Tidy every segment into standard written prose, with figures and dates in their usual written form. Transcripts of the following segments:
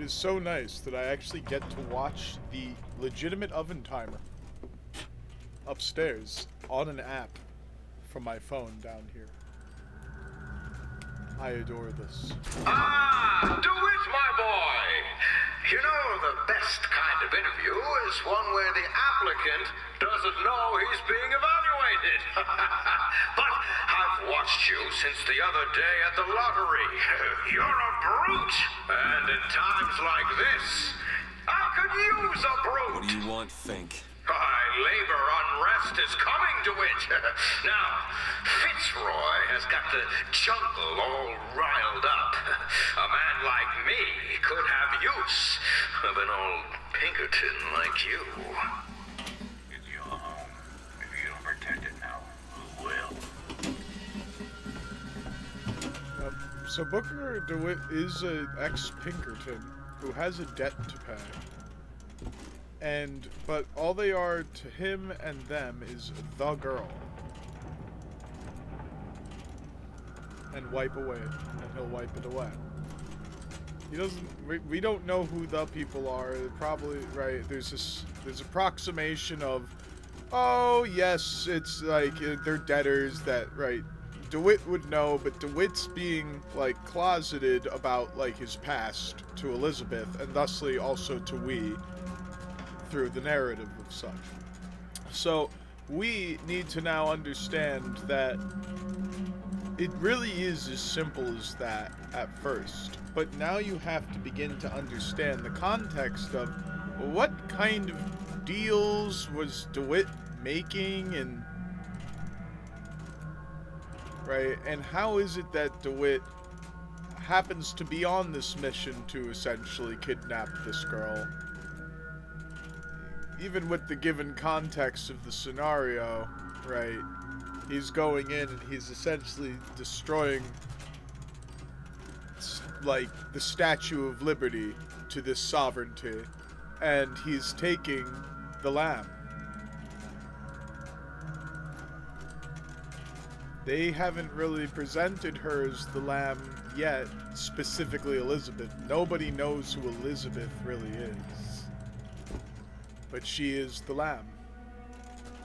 It is so nice that I actually get to watch the legitimate oven timer upstairs on an app from my phone down here. I adore this. Ah, do it, my boy! You know, the best kind of interview is one where the applicant doesn't know he's being evaluated. But I've watched you since the other day at the lottery. You're a brute! And in times like this, I could use a brute! What do you want, Fink? Labor unrest is coming to it. Now, Fitzroy has got the jungle all riled up. A man like me could have use of an old Pinkerton like you. It's your home. If you don't protect it now, who will? So Booker DeWitt is an ex-Pinkerton who has a debt to pay. But all they are to him and them is the girl. And wipe away, and he'll wipe it away. He doesn't, we don't know who the people are, probably, right, there's approximation of, oh yes, it's like, they're debtors that, right, DeWitt would know, but DeWitt's being, like, closeted about, like, his past to Elizabeth, and thusly also to we, through the narrative of such. So we need to now understand that it really is as simple as that at first, but now you have to begin to understand the context of what kind of deals was DeWitt making, and right, and how is it that DeWitt happens to be on this mission to essentially kidnap this girl. Even with the given context of the scenario, right, he's going in and he's essentially destroying, like, the Statue of Liberty to this sovereignty, and he's taking the lamb. They haven't really presented her as the lamb yet, specifically Elizabeth. Nobody knows who Elizabeth really is. But she is the lamb.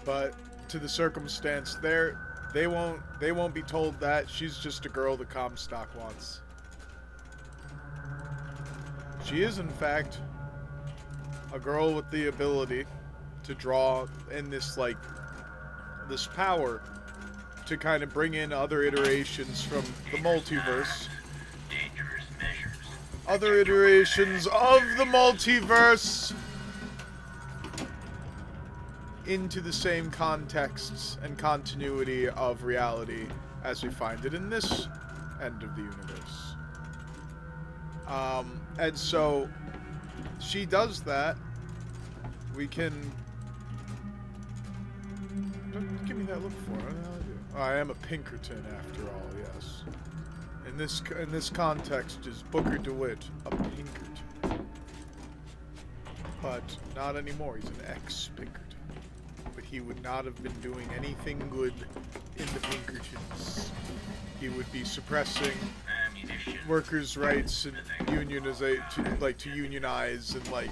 But to the circumstance there, they won't be told that. She's just a girl the Comstock wants. She is, in fact, a girl with the ability to draw in this, like, this power to kind of bring in other iterations from the multiverse. Dangerous measures. Other iterations of the multiverse into the same contexts and continuity of reality as we find it in this end of the universe. And so she does that. We can... Don't give me that look for it. I don't know how to do. I am a Pinkerton after all, yes. In this context is Booker DeWitt a Pinkerton? But not anymore. He's an ex-Pinkerton. But he would not have been doing anything good in the Pinkertons. He would be suppressing workers' rights and to unionize and like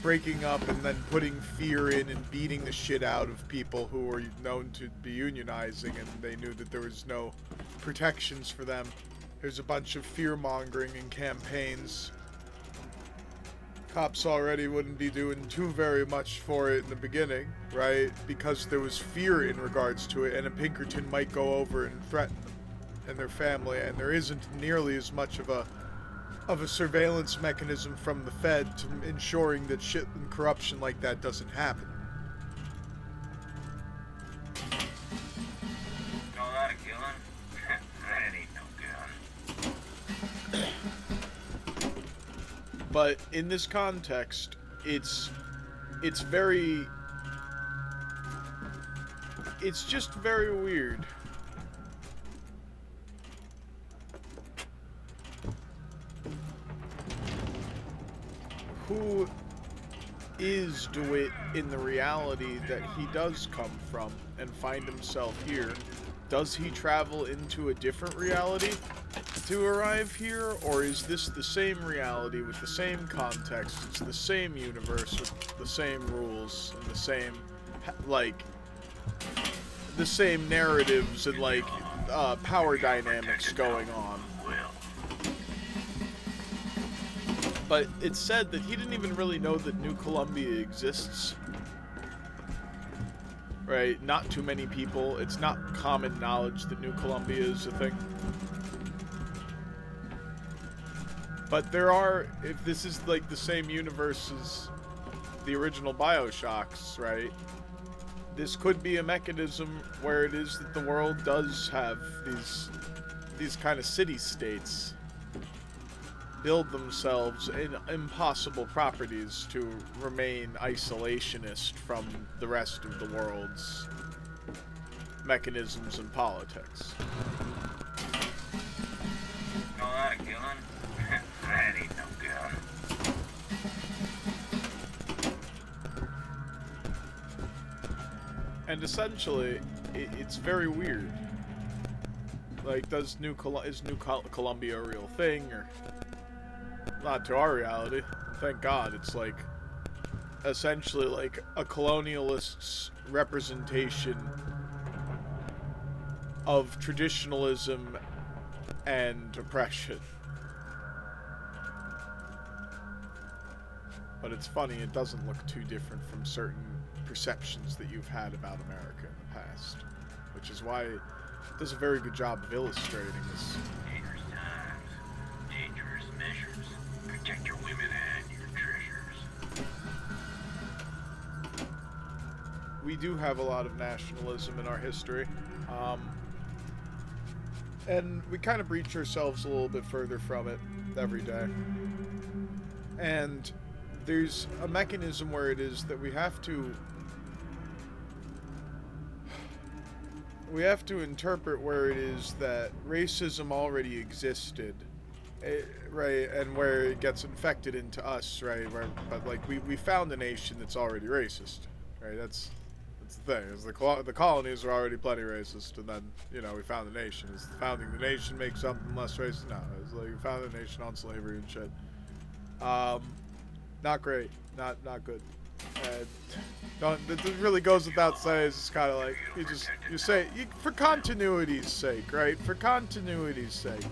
breaking up and then putting fear in and beating the shit out of people who were known to be unionizing, and they knew that there was no protections for them. There's a bunch of fear-mongering and campaigns. Cops already wouldn't be doing too very much for it in the beginning, right? Because there was fear in regards to it, and a Pinkerton might go over and threaten them and their family, and there isn't nearly as much of a surveillance mechanism from the Fed to ensuring that shit and corruption like that doesn't happen. Call that a killing? That ain't no gun. But in this context, it's just very weird. Who is DeWitt in the reality that he does come from and find himself here? Does he travel into a different reality? to arrive here, or is this the same reality with the same context? It's the same universe with the same rules and the same, like, the same narratives and, like, power dynamics going on. But it's said that he didn't even really know that New Columbia exists. Right? Not too many people. It's not common knowledge that New Columbia is a thing. But there are, if this is like the same universe as the original Bioshocks, right? This could be a mechanism where it is that the world does have these kind of city-states build themselves in impossible properties to remain isolationist from the rest of the world's mechanisms and politics. Know that gun? That ain't no gun. And essentially, it's very weird. Like, is New Columbia a real thing, or not to our reality? Thank God, it's like essentially like a colonialist's representation of traditionalism and oppression. But it's funny, it doesn't look too different from certain perceptions that you've had about America in the past, which is why it does a very good job of illustrating this. Dangerous times, dangerous measures. Protect your women and your treasures. We do have a lot of nationalism in our history, and we kind of breach ourselves a little bit further from it every day. And there's a mechanism where it is that we have to interpret where it is that racism already existed, right, and where it gets infected into us, right, but like we found a nation that's already racist, right? That's the thing, is the colonies were already plenty racist, and then, you know, we found the nation. Is founding the nation make something less racist? No, it's like we found the nation on slavery and shit. Not great, not good. It really goes without saying. It's kind of like you say for continuity's sake, right? For continuity's sake.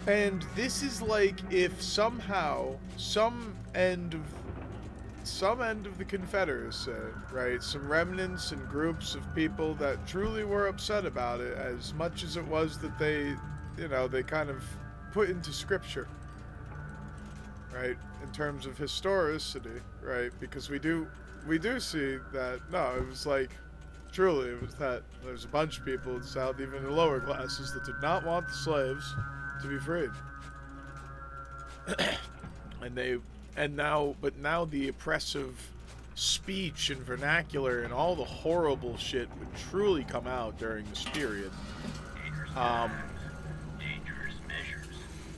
And this is like if somehow some end of the Confederacy, right? Some remnants and groups of people that truly were upset about it, as much as it was that they kind of put into scripture. Right, in terms of historicity, right? Because we do see that, no, it was like, truly, it was that there's a bunch of people in the South, even in the lower classes, that did not want the slaves to be freed. But now the oppressive speech and vernacular and all the horrible shit would truly come out during this period.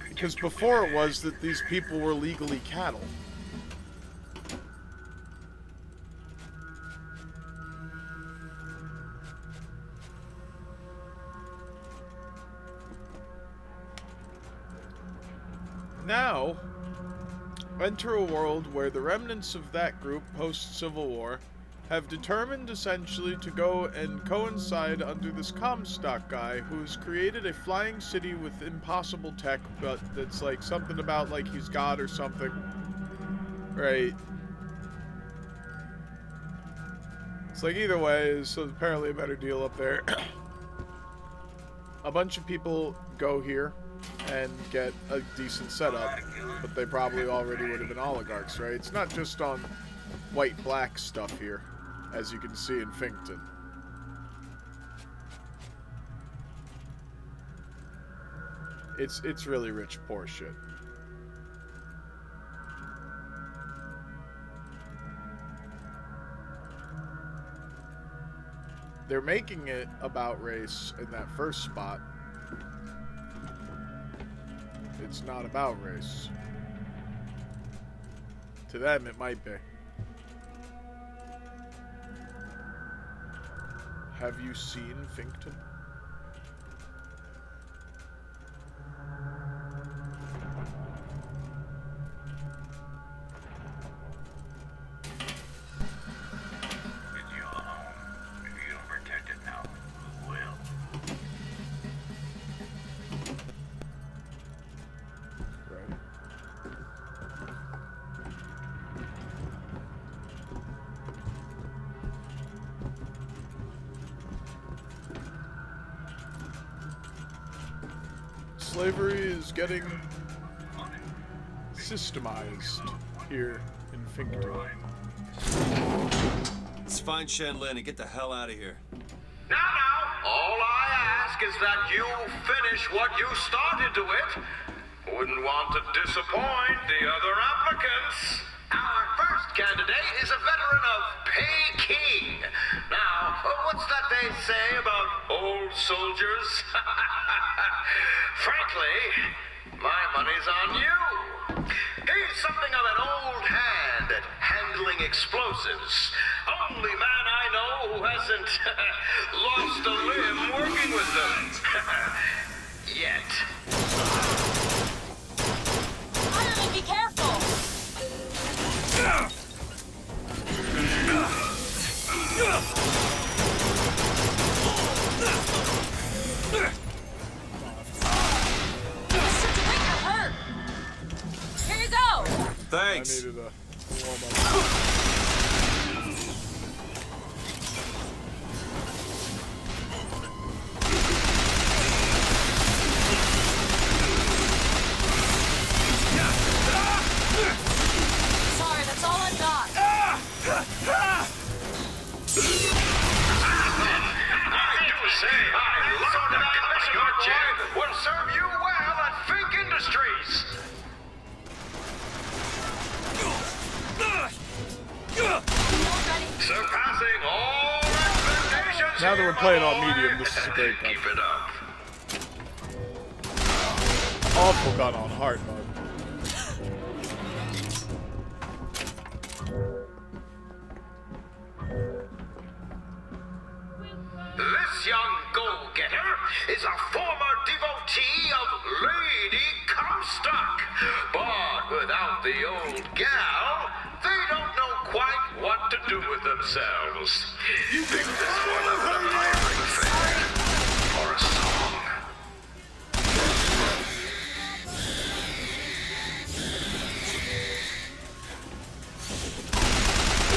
Because before it was that these people were legally cattle. Now, enter a world where the remnants of that group post-Civil War have determined essentially to go and coincide under this Comstock guy who's created a flying city with impossible tech, but that's like something about like he's God or something, right? It's like either way, so apparently a better deal up there. A bunch of people go here and get a decent setup, but they probably already would have been oligarchs, right? It's not just on white-black stuff here, as you can see in Finkton. It's really rich poor shit. They're making it about race in that first spot. It's not about race. To them, it might be. Have you seen Finkton? Slavery is getting systemized here in Pinkerton. Let's find Shenlin and get the hell out of here. Now, all I ask is that you finish what you started to it. Wouldn't want to disappoint the other applicants. Our first candidate is a veteran of Peking. Now, what's that they say about old soldiers? Frankly, my money's on you. He's something of an old hand at handling explosives. Only man I know who hasn't lost a limb working with them. Yet. Utterly, be careful! Hurt. Here you go! Thanks. I needed a warm-up. Sorry, that's all I've got. I do say, I love that commission your jam will serve you well at Fink Industries. Surpassing all expectations. Now that we're here, playing my on boy. medium, this is a great gun. Keep it up. Awful gun on hard mode. This young go-getter is a former devotee of Lady Comstock. But without the old gal, they don't know quite what to do with themselves. You think this one of an hiring fair or a song?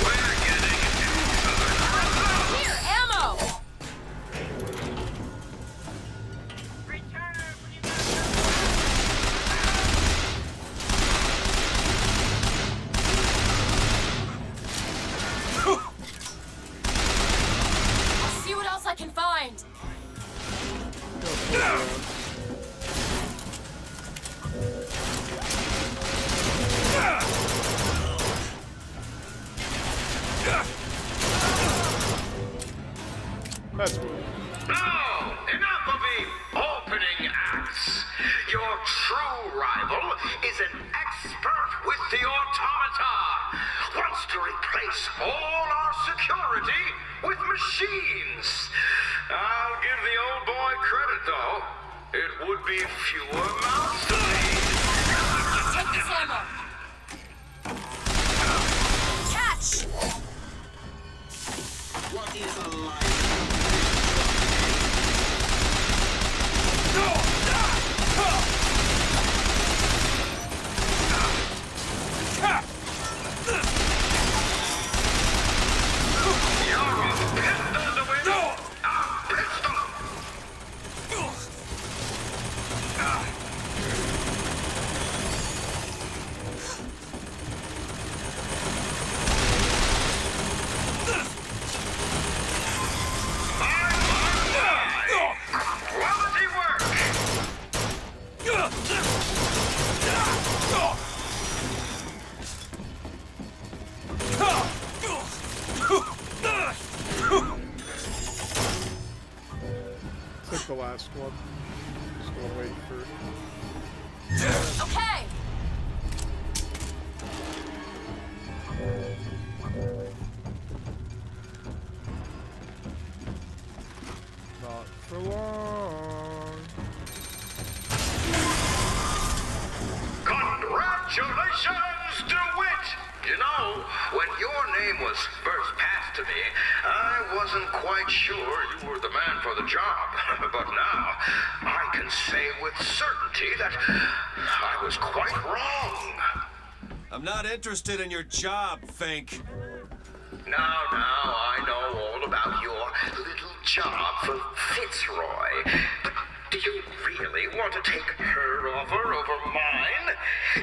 We're getting into southern. Here, ammo! I'll see what else I can find. That's weird. Now, enough of the opening acts. Your true rival is an expert with the automata. Wants to replace all our security with machines. I'll give the old boy credit, though. It would be fewer mouths to feed. Take this ammo. Catch! What is a life? Quality work! Took the last one. Just gonna wait for. Okay! Not for long. Congratulations, DeWitt! You know, when your name was first passed to me, I wasn't quite sure you were the man for the job. But now, I can say with certainty that I was quite wrong. I'm not interested in your job, Fink. Now, I know all about your little job for Fitzroy. But do you really want to take her offer over mine?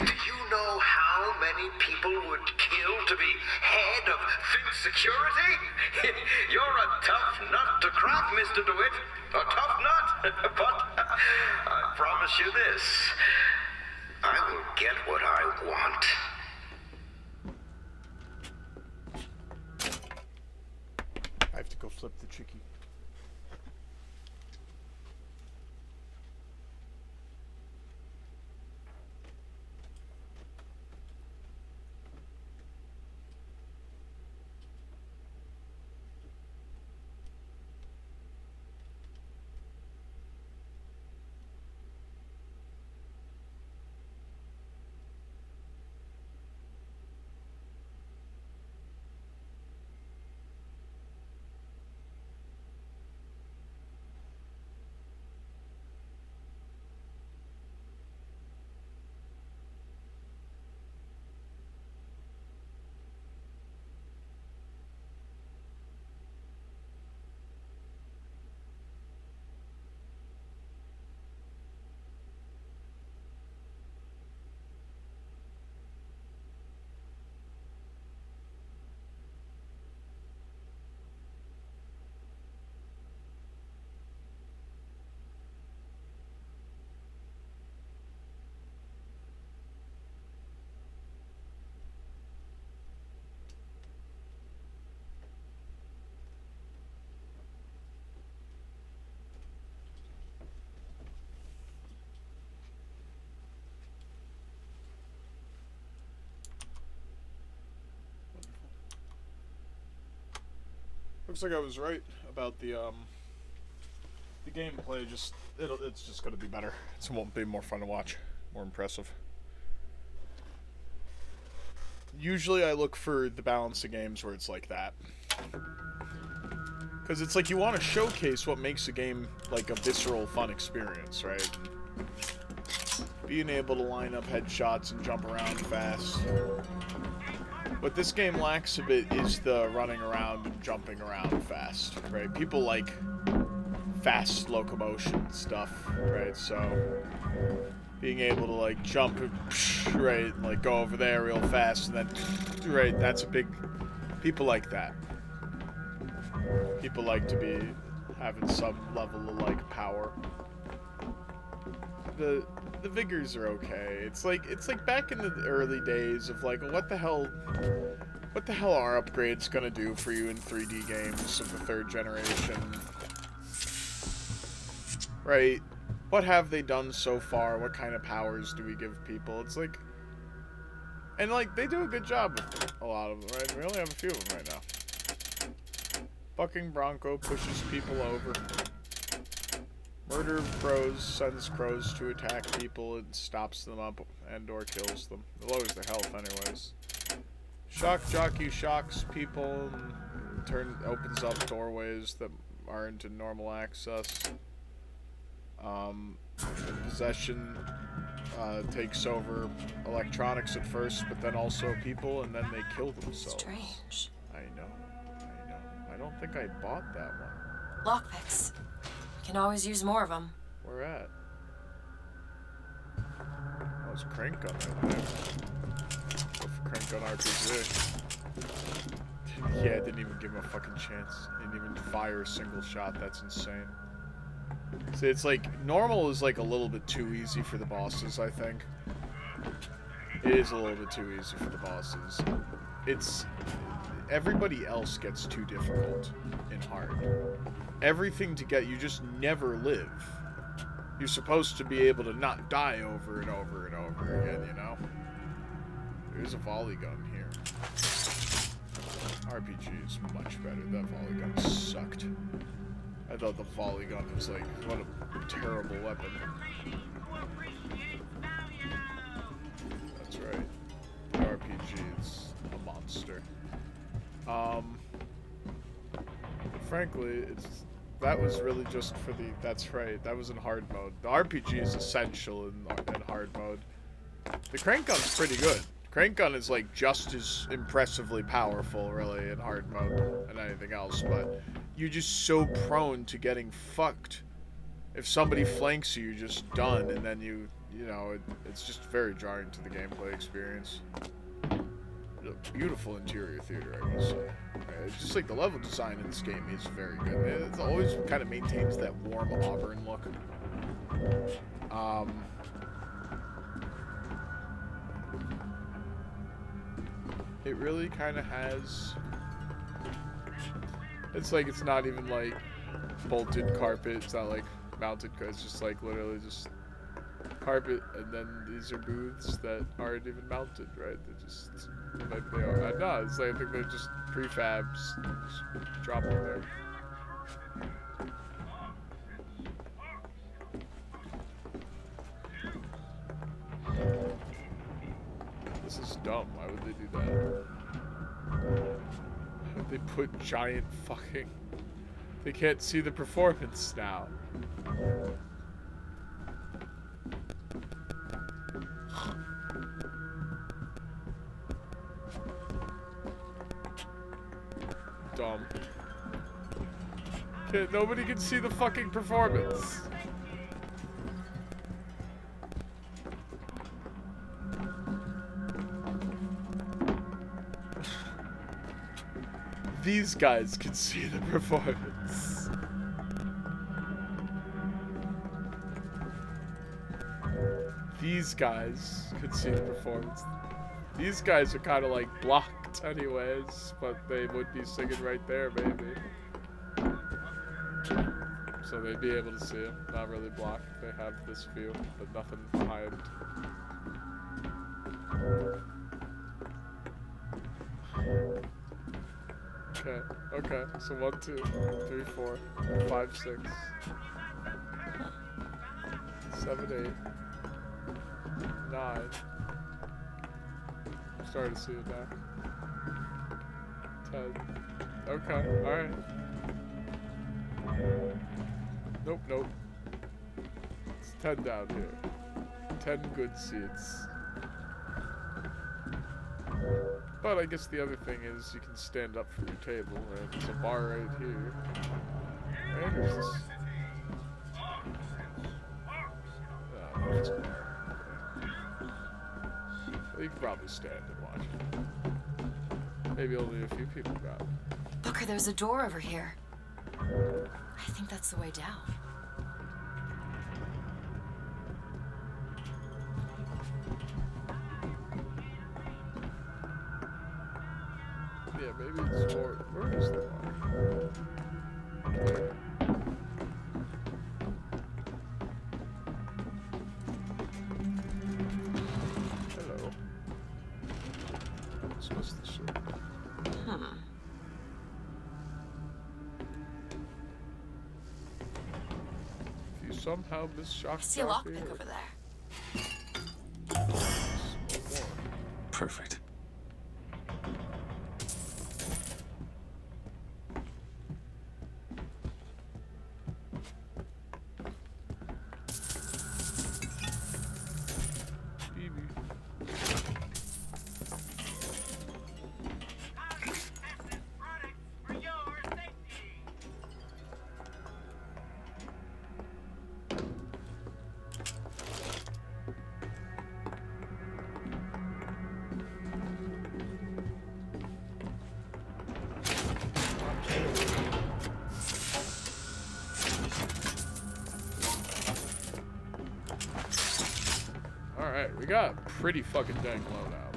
Do you know how many people would kill to be head of Fink Security? You're a tough nut to crack, Mr. DeWitt. A tough nut. But I promise you this. I will get what I want. I have to go flip the Chicky. Looks like I was right about the gameplay. It's just gonna be better. It won't be more fun to watch, more impressive. Usually I look for the balance of games where it's like that, because it's like you want to showcase what makes a game like a visceral, fun experience, right? Being able to line up headshots and jump around fast. What this game lacks a bit is the running around and jumping around fast, right? People like fast locomotion stuff, right? So being able to like jump, right, and like go over there real fast and then, right, that's a big, people like that. People like to be having some level of like power. The vigors are okay. It's like back in the early days of like, what the hell are upgrades gonna do for you in 3D games of the third generation? Right? What have they done so far? What kind of powers do we give people? It's like, and like they do a good job with a lot of them, right? We only have a few of them right now. Fucking Bronco pushes people over. Murder crows sends crows to attack people and stops them up and or kills them. It lowers their health anyways. Shock jockey shocks people and opens up doorways that aren't in normal access. Possession takes over electronics at first, but then also people, and then they kill themselves. Strange. I know. I don't think I bought that one. Lockpicks. Can always use more of them. Where at? Oh, it's crank gun right there. Go for crank gun RPG. Yeah, it didn't even give him a fucking chance. Didn't even fire a single shot. That's insane. See, it's like, normal is like a little bit too easy for the bosses, I think. It is a little bit too easy for the bosses. It's... Everybody else gets too difficult in hard. Everything to get, you just never live. You're supposed to be able to not die over and over and over again, you know? There's a volley gun here. RPG is much better. That volley gun sucked. I thought the volley gun was like, what a terrible weapon. That's right. The RPG is a monster. Frankly, that was really just for the, that's right, that was in hard mode. The RPG is essential in hard mode. The crank gun's pretty good. Crank gun is like just as impressively powerful, really, in hard mode than anything else, but you're just so prone to getting fucked if somebody flanks you, you're just done, and then you know, it's just very jarring to the gameplay experience. A beautiful interior theater, I guess. It's just like the level design in this game is very good. It always kind of maintains that warm auburn look. It really kind of has. It's like it's not even like bolted carpet. It's not like mounted. It's just like literally just carpet, and then these are booths that aren't even mounted, right? They're just maybe they are. No, it's like I think they're just prefabs. Just drop them there. This is dumb. Why would they do that? Why would they put giant fucking... They can't see the performance now. Dumb. Nobody can see the fucking performance. These guys can see the performance. These guys could see the performance. These guys are kind of like blocked anyways, but they would be singing right there, maybe. So they'd be able to see them. Not really blocked. They have this view, but nothing behind. Okay, okay. So 1, 2, 3, 4, 5, 6, 7, 8, 9. I'm starting to see it now. 10. Okay, alright. Nope, nope. It's 10 down here. 10 good seats. But I guess the other thing is you can stand up from your table, and there's a bar right here. And there's this... Oh, no, it's a bar. You can probably stand and watch it. Maybe only a few people got it. Booker, there's a door over here. I think that's the way down. Yeah, maybe it's more... Where is the bar? Okay. Hello. What's the shit? If you somehow miss shock I see a lockpick over there. Perfect. Alright, we got a pretty fucking dang loadout.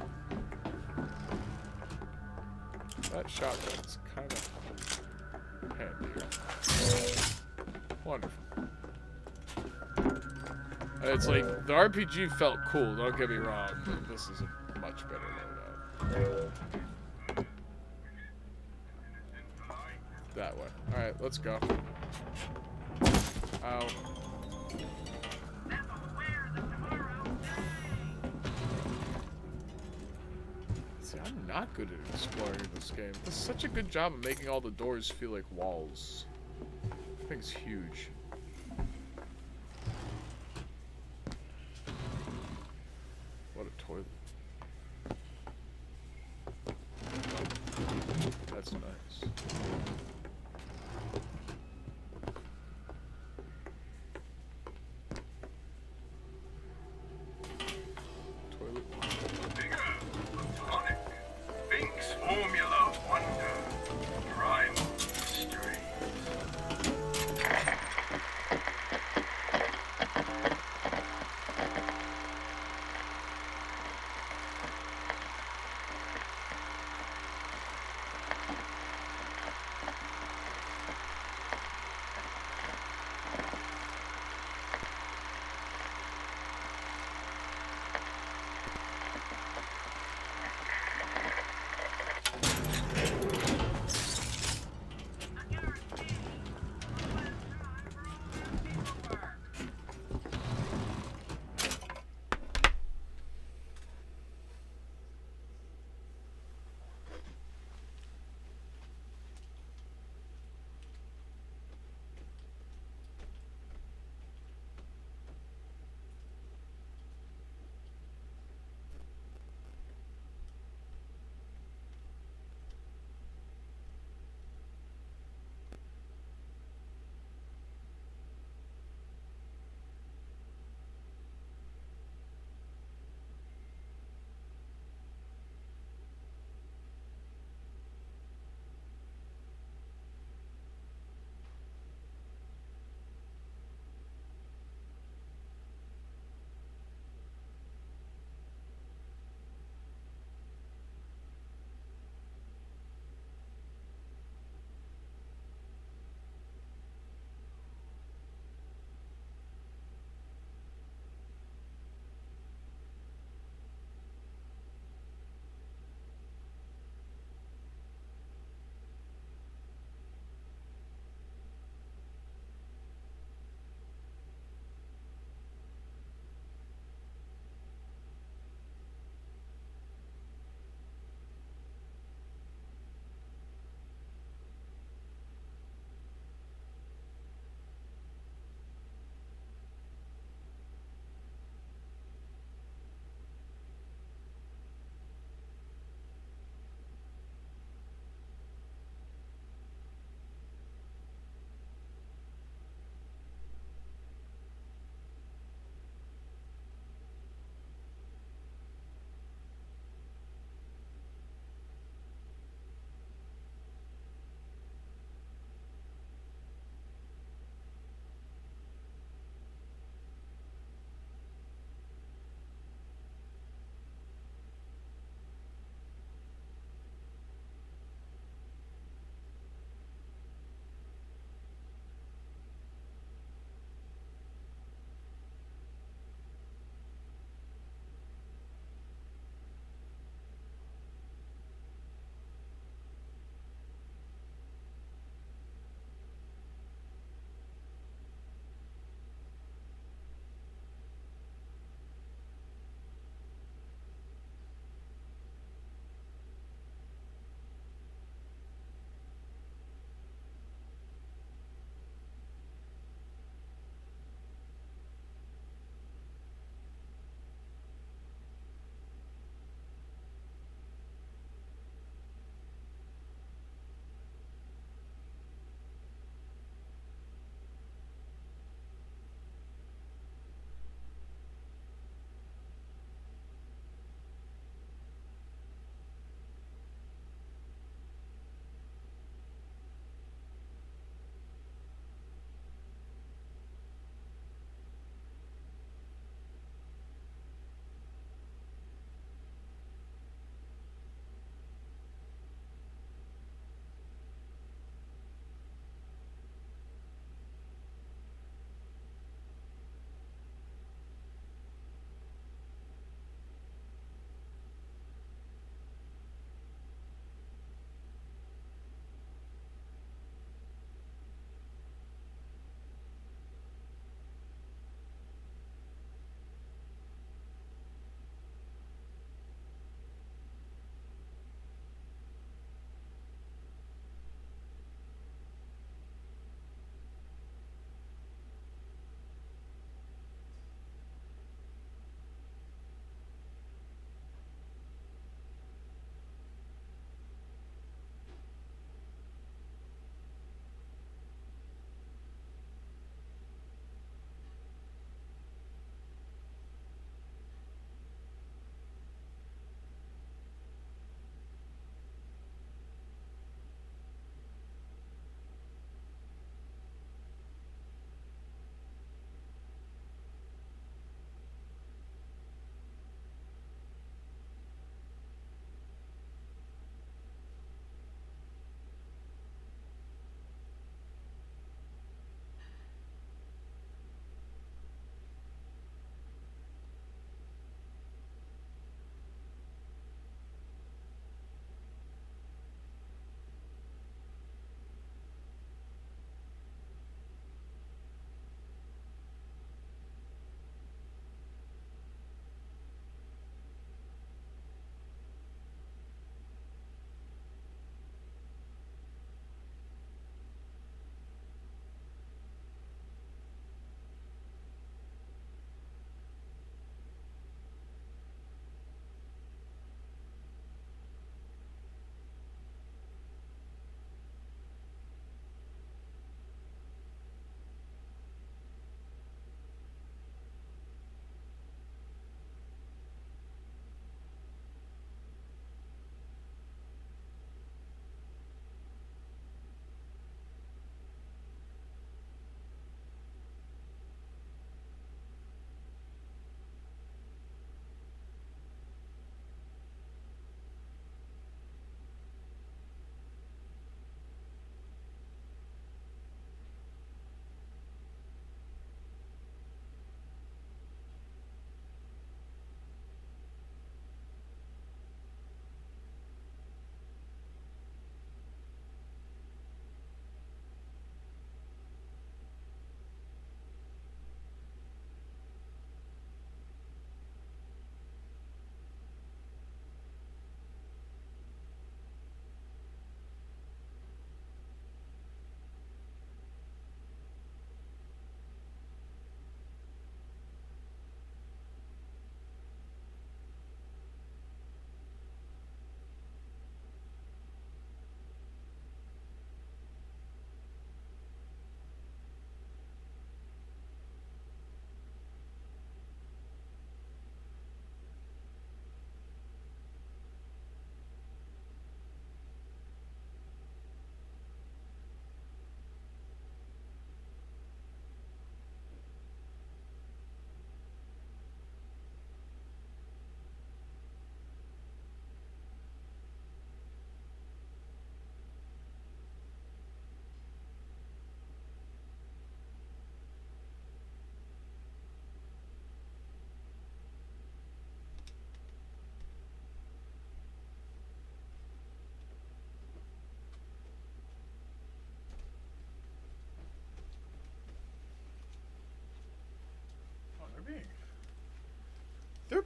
That shotgun's kind of handy. Wonderful. It's like, the RPG felt cool, don't get me wrong, but this is a much better loadout. That way. Alright, let's go. Ow. See, I'm not good at exploring in this game. This is such a good job of making all the doors feel like walls. I think it's huge. What a toilet. That's nice.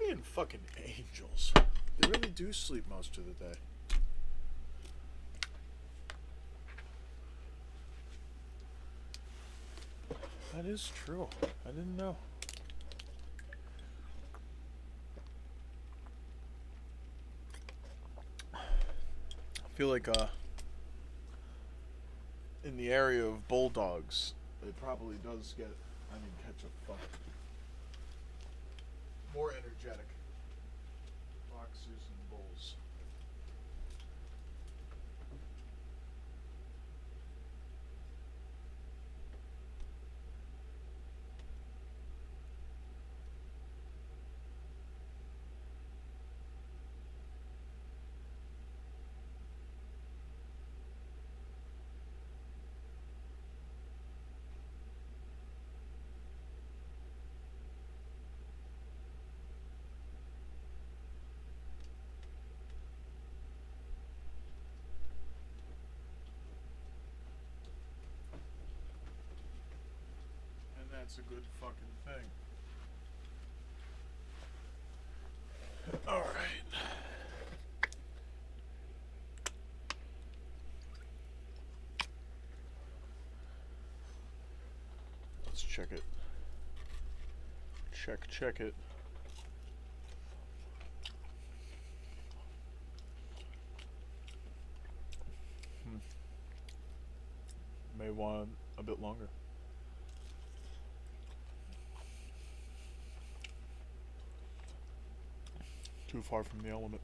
Guardian fucking angels. They really do sleep most of the day. That is true. I didn't know. I feel like in the area of bulldogs, it probably does get, catch a fuck. More energetic. Boxers and bulls. That's a good fucking thing. Alright. Let's check it. Check it. May want a bit longer. Too far from the element.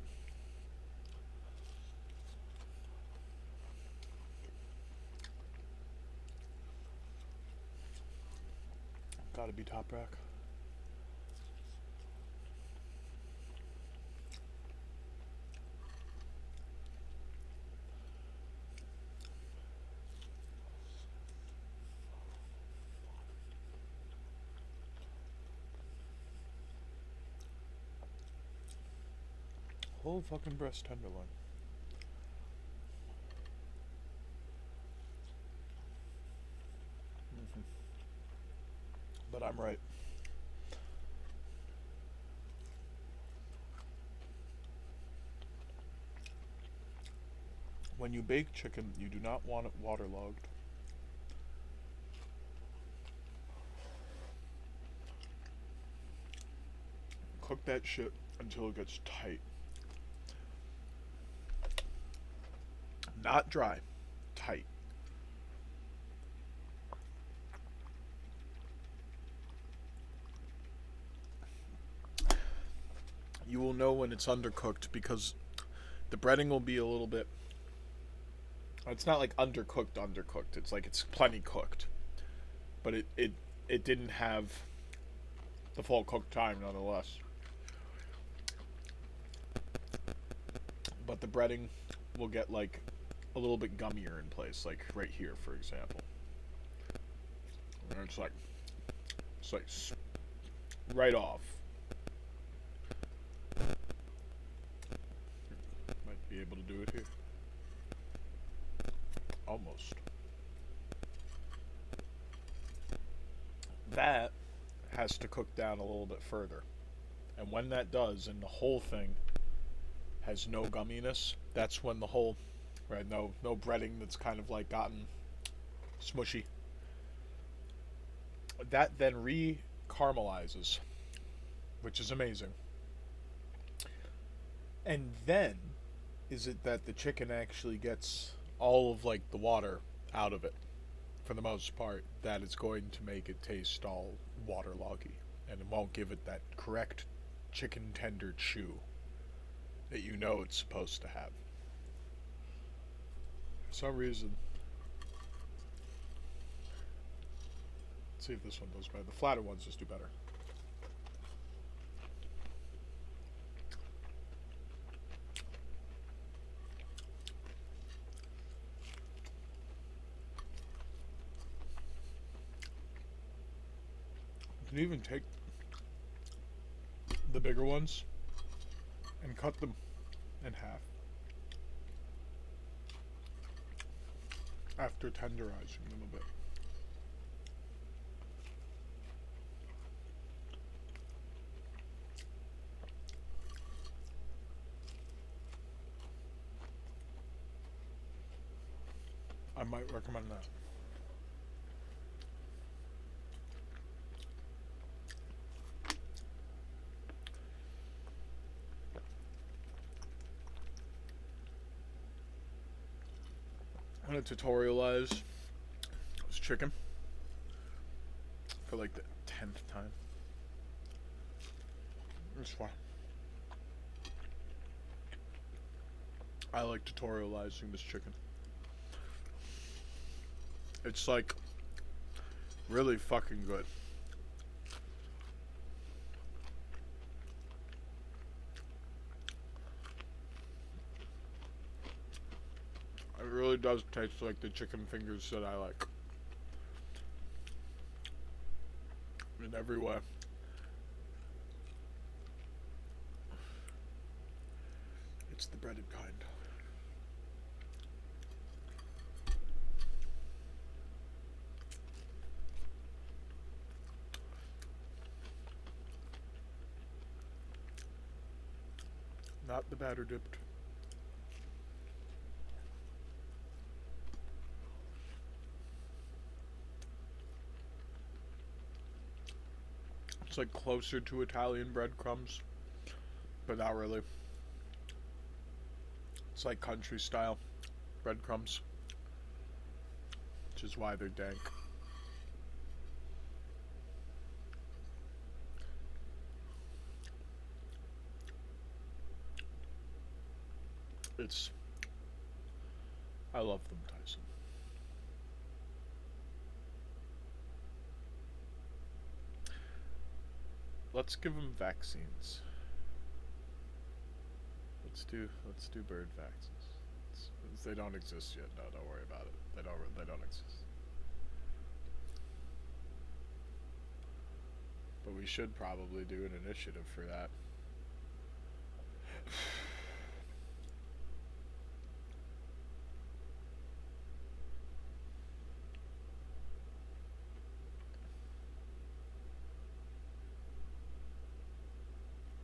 Gotta be top rack. Whole fucking breast tenderloin. But I'm right. When you bake chicken, you do not want it waterlogged. Cook that shit until it gets tight. Not dry, tight. You will know when it's undercooked because the breading will be a little bit. It's not like undercooked. It's like it's plenty cooked, but it didn't have the full cooked time nonetheless. But the breading will get like a little bit gummier in place, like right here, for example. And it's like right off. Might be able to do it here. Almost. That has to cook down a little bit further. And when that does, and the whole thing has no gumminess, that's when the whole, right, no breading that's kind of like gotten smushy. That then re-caramelizes, which is amazing. And then is it that the chicken actually gets all of like the water out of it, for the most part, that it's going to make it taste all waterloggy, and it won't give it that correct chicken tender chew that you know it's supposed to have. For some reason. Let's see if this one does better. The flatter ones just do better. You can even take the bigger ones and cut them in half after tenderizing them a bit. I might recommend that. I'm gonna tutorialize this chicken for like the 10th time. It's fine. I like tutorializing this chicken. It's like really fucking good. It really does taste like the chicken fingers that I like. In every way. It's the breaded kind. Not the batter dipped. It's like closer to Italian breadcrumbs, but not really. It's like country style breadcrumbs, which is why they're dank. I love them, Tyson. Let's give them vaccines. Let's do bird vaccines. They don't exist yet. No, don't worry about it. They don't exist. But we should probably do an initiative for that.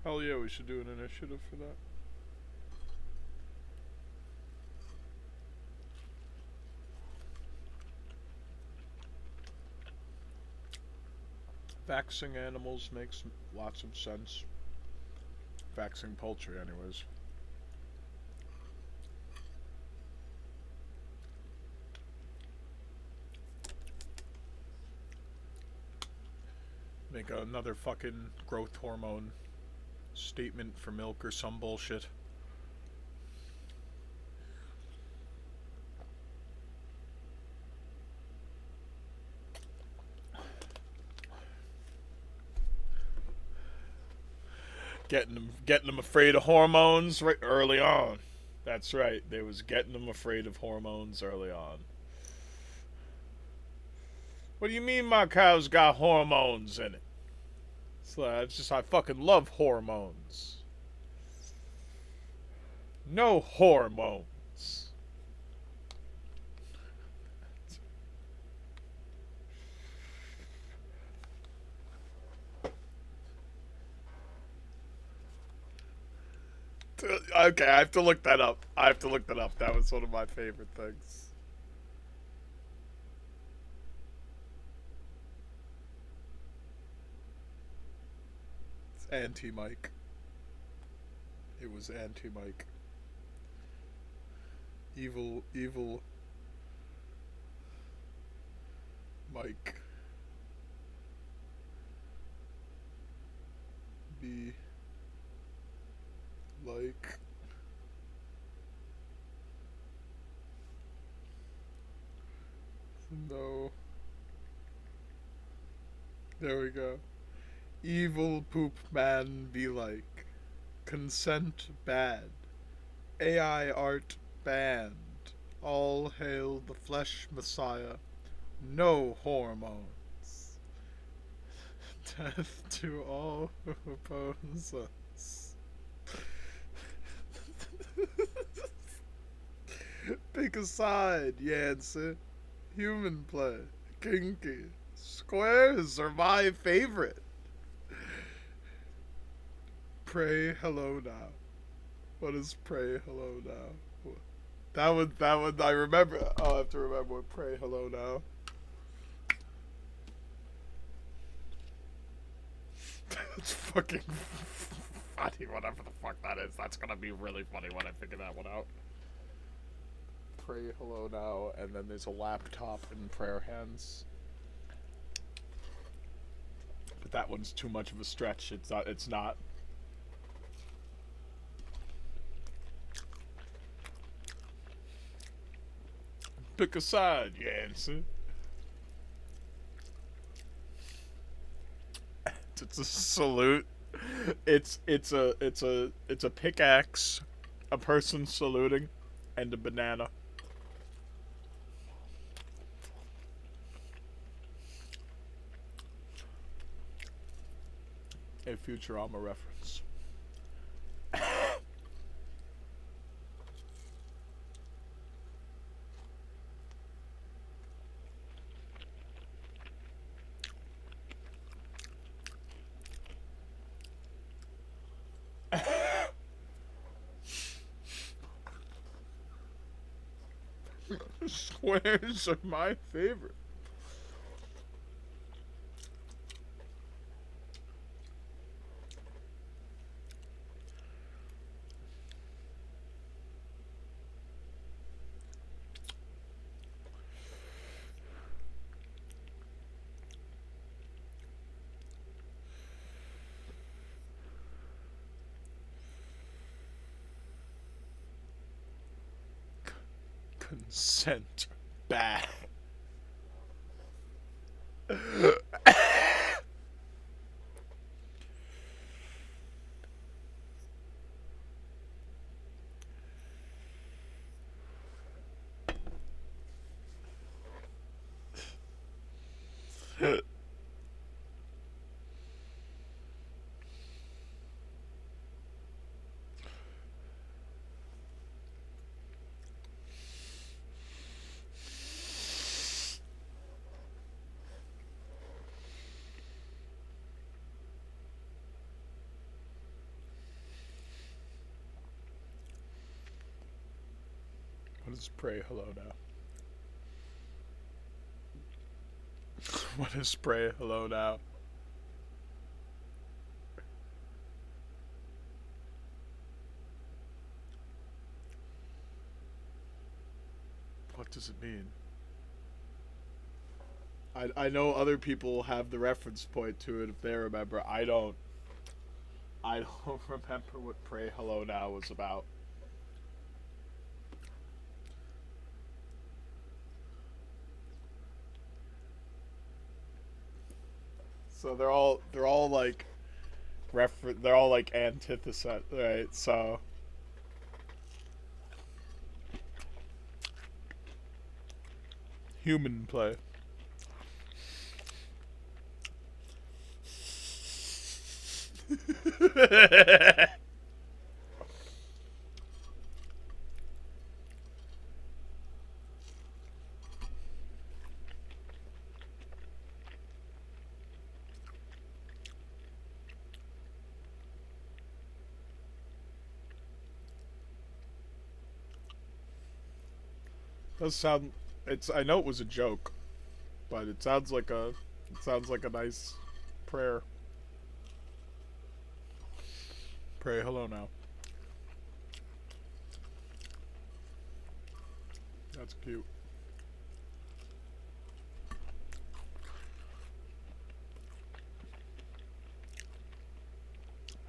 Hell yeah, we should do an initiative for that. Vaxing animals makes lots of sense. Vaxing poultry, anyways. Make another fucking growth hormone statement for milk or some bullshit. Getting them afraid of hormones right early on. That's right. They was getting them afraid of hormones early on. What do you mean my cow's got hormones in it? It's just I fucking love hormones. No hormones. Okay, I have to look that up. That was one of my favorite things. It's anti-Mike. It was anti-Mike. Evil Mike. Be like no. There we go. Evil poop man be like. Consent bad. AI art banned. All hail the flesh messiah. No hormones. Death to all who oppose us. Pick a side, Yancy. Human play. Kinky. Squares are my favorite. Pray hello now. What is pray hello now? I remember. I'll have to remember what Pray Hello Now. It's fucking funny, whatever the fuck that is. That's gonna be really funny when I figure that one out. Pray Hello Now, and then there's a laptop in prayer hands. But that one's too much of a stretch. It's not. Pick a side, Yancy. It's a salute. It's a pickaxe, a person saluting, and a banana. A Futurama reference. Squares are my favorite. Consent bad. What is Pray Hello Now? What is Pray Hello Now? What does it mean? I know other people have the reference point to it if they remember. I don't remember what Pray Hello Now was about. So they're all like they're all like antithesis, right? So human play. Does sound I know it was a joke, but it sounds like a nice prayer. Pray hello now. That's cute.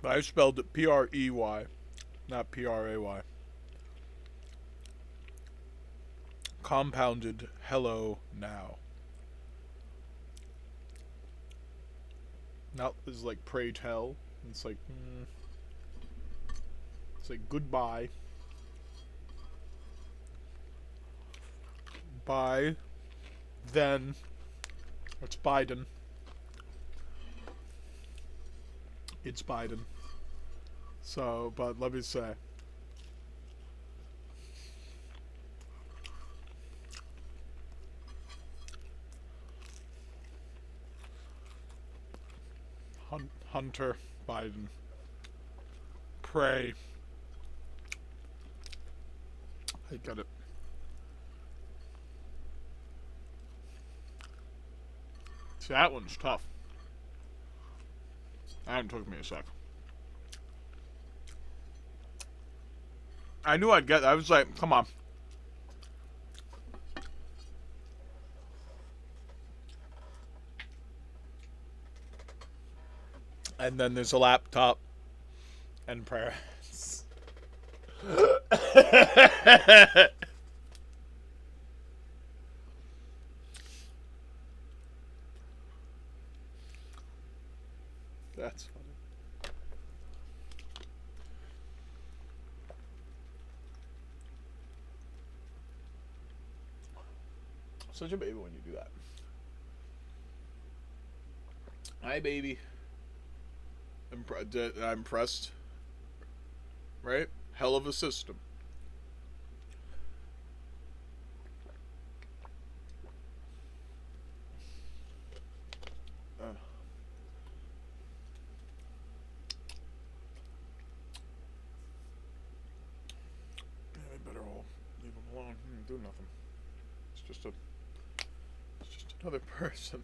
I spelled it P-R-E-Y, not P-R-A-Y. Compounded hello now. Not is like pray tell. It's like it's like goodbye. Bye. Then it's Biden. It's Biden. So, but let me say. Hunter Biden. Pray. I got it. See, that one's tough. That took me a sec. I knew I'd get. I was like, come on. And then there's a laptop and prayers. That's funny. Such a baby when you do that. Hi, baby. I'm impressed. Right? Hell of a system. I better all leave him alone. Do nothing. It's just another person.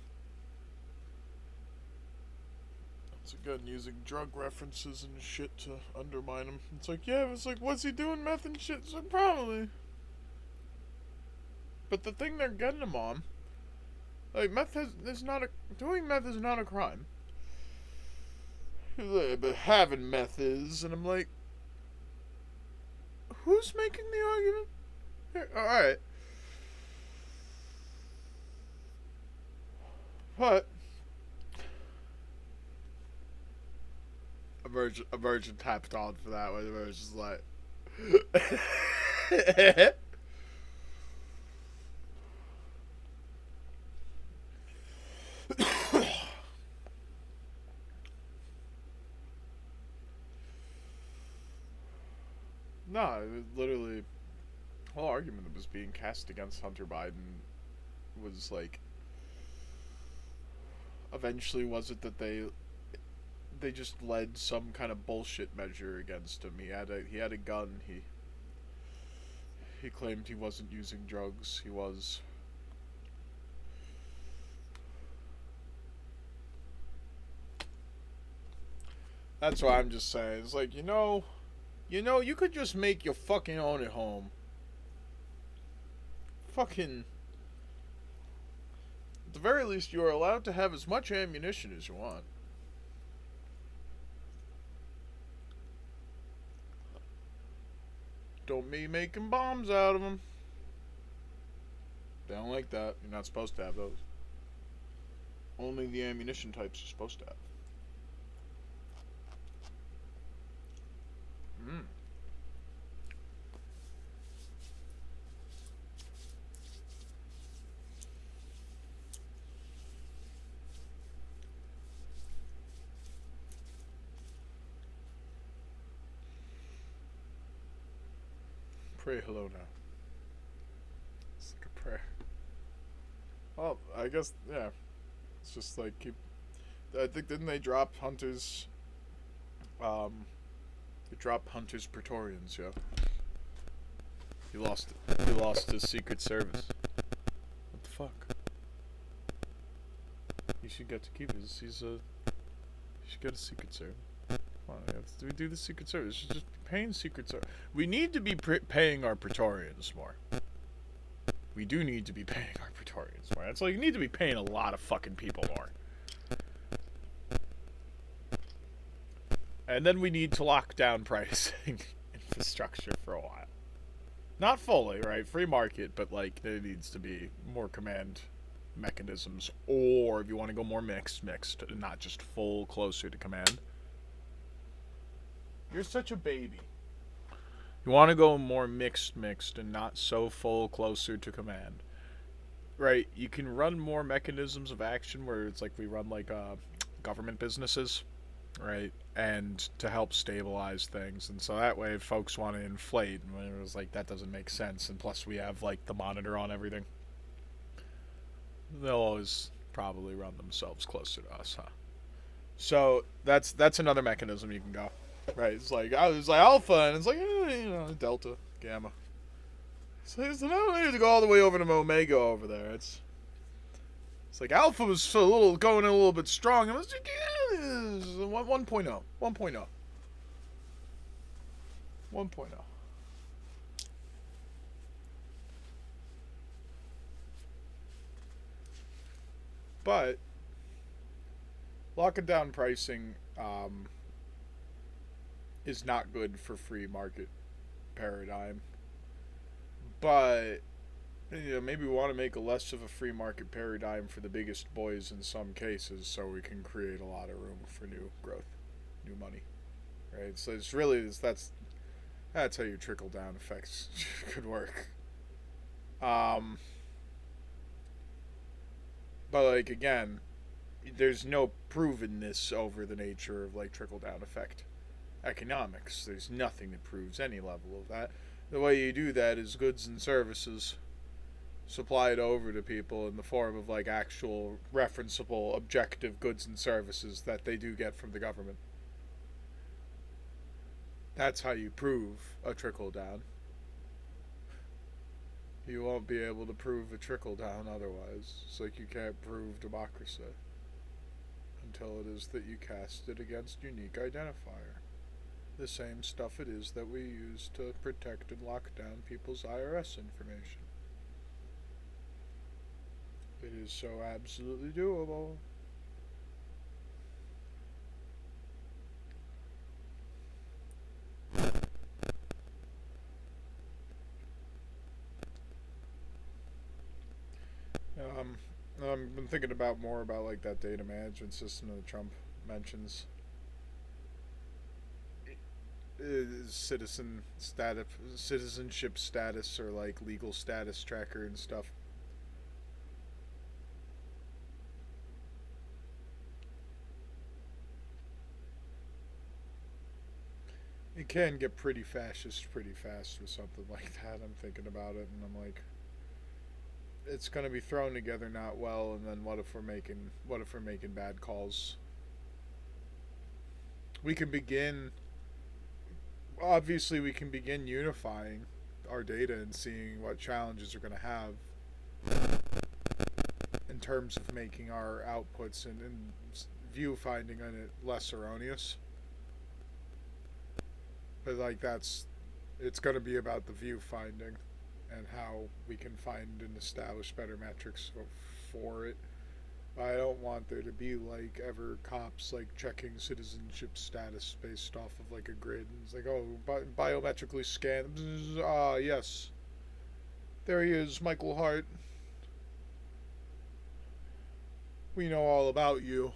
It's again using drug references and shit to undermine him. It's like, yeah, it's like, what's he doing, meth and shit? It's like, probably. But the thing they're getting him on, like, doing meth is not a crime. But having meth is, and I'm like, who's making the argument? Here, alright. But a virgin tapped on for that one. Where it was just like, no, it was literally the whole argument that was being cast against Hunter Biden was like, eventually was it that they just led some kind of bullshit measure against him. He had a gun. He claimed he wasn't using drugs. He was. That's why I'm just saying. It's like, you could just make your fucking own at home. Fucking. At the very least, you are allowed to have as much ammunition as you want. Don't be making bombs out of them. They don't like that. You're not supposed to have those. Only the ammunition types you're supposed to have. Pray hello now. It's like a prayer. Well, I guess, yeah. It's just like I think, didn't they drop Hunter's, they dropped Hunter's Praetorians, yeah. He lost his Secret Service. What the fuck? He should get to keep his, he should get a Secret Service. Come on, we do the Secret Service. Just paying Secret Service. We need to be paying our Praetorians more. We do need to be paying our Praetorians more. It's like, you need to be paying a lot of fucking people more. And then we need to lock down pricing infrastructure for a while. Not fully, right? Free market, but like, there needs to be more command mechanisms. Or if you want to go more mixed, and not just full closer to command. You're such a baby. You want to go more mixed, and not so full closer to command. Right, you can run more mechanisms of action where it's like we run like government businesses, right? And to help stabilize things. And so that way if folks want to inflate, and it was like, that doesn't make sense. And plus we have like the monitor on everything. They'll always probably run themselves closer to us, huh? So that's another mechanism you can go. Right, it's like, I was like alpha, and it's like, delta, gamma. So I don't need to go all the way over to Omega over there. It's like Alpha was a little going a little bit strong. It was like, yeah, 1.0. 1.0. 1.0. But locking down pricing is not good for free market paradigm. But maybe we want to make a less of a free market paradigm for the biggest boys in some cases, so we can create a lot of room for new growth, new money, right? So it's really that's how your trickle down effects could work. But like again, there's no provenness over the nature of like trickle down effect economics. There's nothing that proves any level of that. The way you do that is goods and services supplied over to people in the form of like actual referenceable objective goods and services that they do get from the government. That's how you prove a trickle down. You won't be able to prove a trickle down otherwise. It's like you can't prove democracy until it is that you cast it against unique identifier. The same stuff it is that we use to protect and lock down people's IRS information. It is so absolutely doable. I've been thinking about more about like that data management system that Trump mentions. Citizenship status, or like legal status tracker and stuff. It can get pretty fascist pretty fast with something like that. I'm thinking about it, and I'm like, it's gonna be thrown together not well, and then what if we're making bad calls? We can begin unifying our data and seeing what challenges we're gonna have in terms of making our outputs and view finding on it less erroneous. But like it's gonna be about the view finding and how we can find and establish better metrics for it. I don't want there to be like ever cops like checking citizenship status based off of like a grid. It's like, oh, biometrically scanned. Yes, there he is, Michael Hart. We know all about you.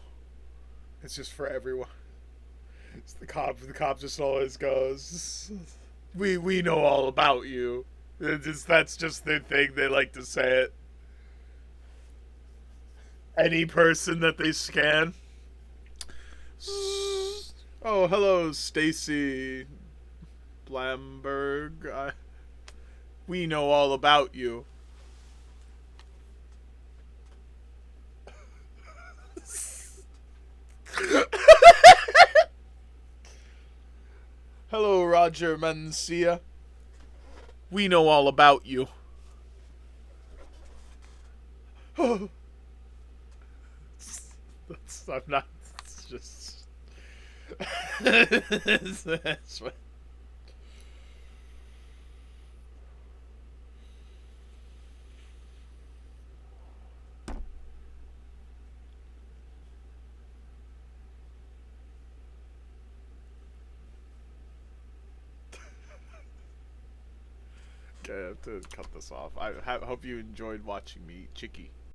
It's just for everyone. It's the cop. The cop just always goes, We know all about you. That's just their thing. They like to say it. Any person that they scan. Oh, hello, Stacy Blamberg. We know all about you. Hello, Roger Mencia. We know all about you. I'm not. It's just. That's what. Okay, I have to cut this off. I hope you enjoyed watching me eat Chicky.